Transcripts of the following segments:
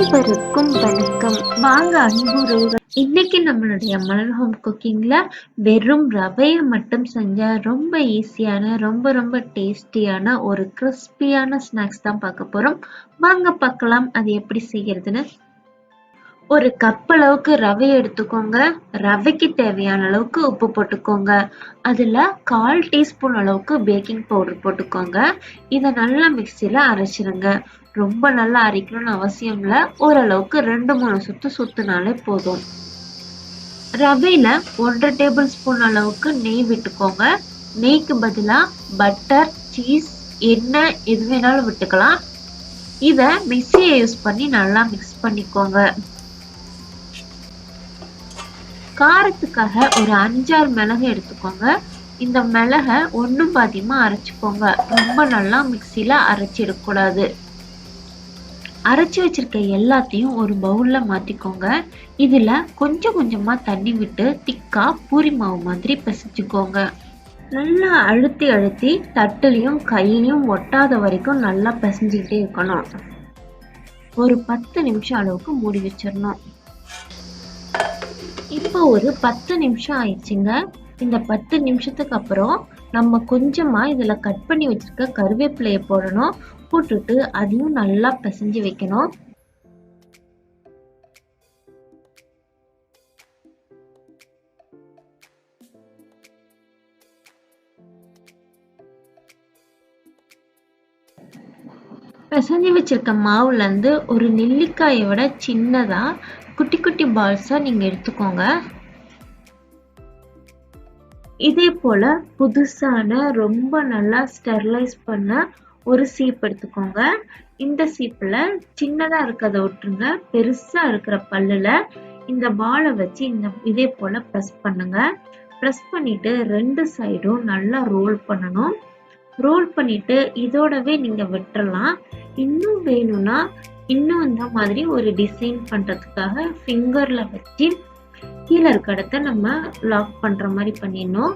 அனைவருக்கும் வணக்கம். வாங்க அன்புறவுகள், இன்னைக்கு நம்மளுடைய மலர் ஹோம் குக்கிங்ல வெறும் ரவையை மட்டும் செஞ்ச ரொம்ப ஈஸியான ரொம்ப டேஸ்டியான ஒரு கிறிஸ்பியான ஸ்நாக்ஸ் தான் பார்க்க போறோம். வாங்க பார்க்கலாம் அது எப்படி செய்யறதுன்னு. ஒரு கப் அளவுக்கு ரவை எடுத்துக்கோங்க. ரவைக்கு தேவையான அளவுக்கு உப்பு போட்டுக்கோங்க. அதுல 1/4 டீஸ்பூன் அளவுக்கு பேக்கிங் பவுடர் போட்டுக்கோங்க. இதை நல்லா மிக்சியில அரைச்சிருங்க. ரொம்ப நல்லா அரைக்கணும்னு அவசியம் இல்லை. ஓரளவுக்கு 2-3 சுத்து சுத்துனாலே போதும். ரவையில 1/2 டேபிள் ஸ்பூன் அளவுக்கு நெய் விட்டுக்கோங்க. நெய்க்கு பதிலா பட்டர், சீஸ், எண்ணெய் எது வேணாலும் விட்டுக்கலாம். இத மிக்சியை யூஸ் பண்ணி நல்லா மிக்ஸ் பண்ணிக்கோங்க. காரத்துக்காக ஒரு 5-6 மிளகு எடுத்துக்கோங்க. இந்த மிளகை ஒன்றும் பாதியமா அரைச்சிக்கோங்க. ரொம்ப நல்லா மிக்சியில அரைச்சிடக்கூடாது. அரைச்சி வச்சிருக்க எல்லாத்தையும் ஒரு பவுல்ல மாத்திக்கோங்க. இதுல கொஞ்சம் கொஞ்சமா தண்ணி விட்டு திக்கா பூரி மாவு மாதிரி பிசைச்சுக்கோங்க. நல்லா அழுத்தி அழுத்தி தட்டுலையும் கையிலையும் ஒட்டாத வரைக்கும் நல்லா பிசைஞ்சுக்கிட்டே இருக்கணும். ஒரு 10 நிமிஷம் அளவுக்கு மூடி வச்சிடணும். இப்போ ஒரு 10 நிமிஷம் ஆயிடுச்சுங்க. இந்த 10 நிமிஷத்துக்கு அப்புறம் நம்ம கொஞ்சமா இதுல கட் பண்ணி வச்சிருக்க கருவேப்பிலையை போடணும். போட்டுட்டு அதையும் நல்லா பிசைஞ்சு வைக்கணும். பிசைஞ்சு வச்சிருக்க மாவுல இருந்து ஒரு நெல்லிக்காயை விட சின்னதா குட்டி குட்டி பால்ஸா நீங்க எடுத்துக்கோங்க. இதே போல புதுசான ரொம்ப நல்லா ஸ்டெர்லைஸ் பண்ண ஒரு சீப் எடுத்துக்கோங்க. இந்த சீப்ல சின்னதா இருக்கிறத விட்டுருங்க. பெருசா இருக்கிற பல்லுல இந்த பாலை வச்சு இதே போல ப்ரெஸ் பண்ணுங்க. ப்ரெஸ் பண்ணிட்டு 2 சைடும் நல்லா ரோல் பண்ணணும். ரோல் பண்ணிட்டு இதோடவே நீங்க விட்டுறலாம். இன்னும் வேணும்னா இன்னும் இந்த மாதிரி ஒரு டிசைன் பண்றதுக்காக ஃபிங்கர்ல வச்சு கீழே இருக்க இடத்த நம்ம லாக் பண்ற மாதிரி பண்ணிடணும்.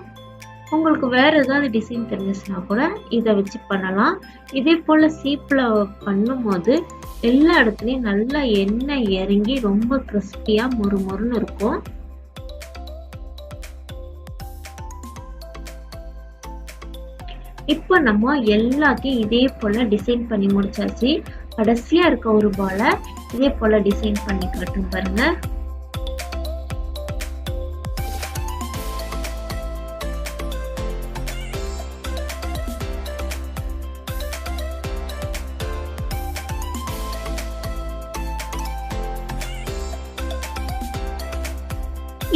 உங்களுக்கு வேற ஏதாவது டிசைன் தெரிஞ்சுச்சுன்னா கூட இதை வச்சு பண்ணலாம். இதே போல சீப்ல பண்ணும் போது எல்லா இடத்துலயும் நல்லா எண்ணெய் இறங்கி ரொம்ப கிறிஸ்பியா மொறுமொறுன்னு இருக்கும். இப்போ நம்ம எல்லாத்தையும் இதே போல டிசைன் பண்ணி முடிச்சாச்சு. கடைசியா இருக்க ஒரு பாலை இதே போல டிசைன் பண்ணி காட்டும் பாருங்க.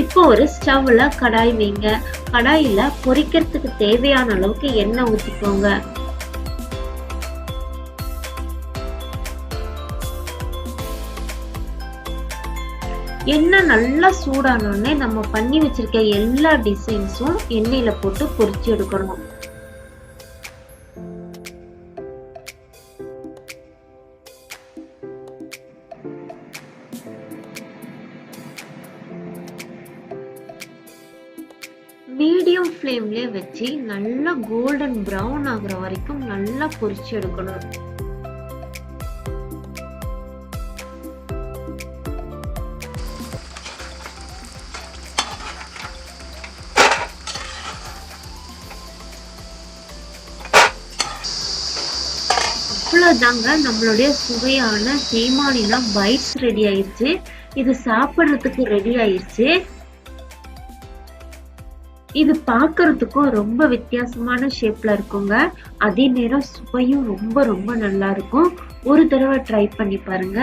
இப்போ ஒரு ஸ்டவ்ல கடாய் வைங்க. கடாயில பொரிக்கிறதுக்கு தேவையான அளவுக்கு எண்ணெய் ஊத்திக்கோங்க. எண்ணெய் நல்லா சூடானோடனே நம்ம பண்ணி வச்சிருக்க எல்லா டிசைன்ஸும் எண்ணெயில போட்டு பொரிச்சு எடுக்கணும். மீடியம் ஃப்ளேம்லயே வச்சு நல்லா கோல்டன் ப்ரௌன் ஆகுற வரைக்கும் நல்லா பொரிச்சு எடுக்கணும். அவ்வளவுதாங்க, நம்மளுடைய சுவையான ஹேமாலினா பைட்ஸ் ரெடி ஆயிடுச்சு. இது சாப்பிடுறதுக்கு ரெடி ஆயிடுச்சு. இது பாக்குறதுக்கும் ரொம்ப வித்தியாசமான ஷேப்ல இருக்குங்க. அதே நேரம் சுவையும் ரொம்ப நல்லா இருக்கும். ஒரு தடவை ட்ரை பண்ணி பாருங்க.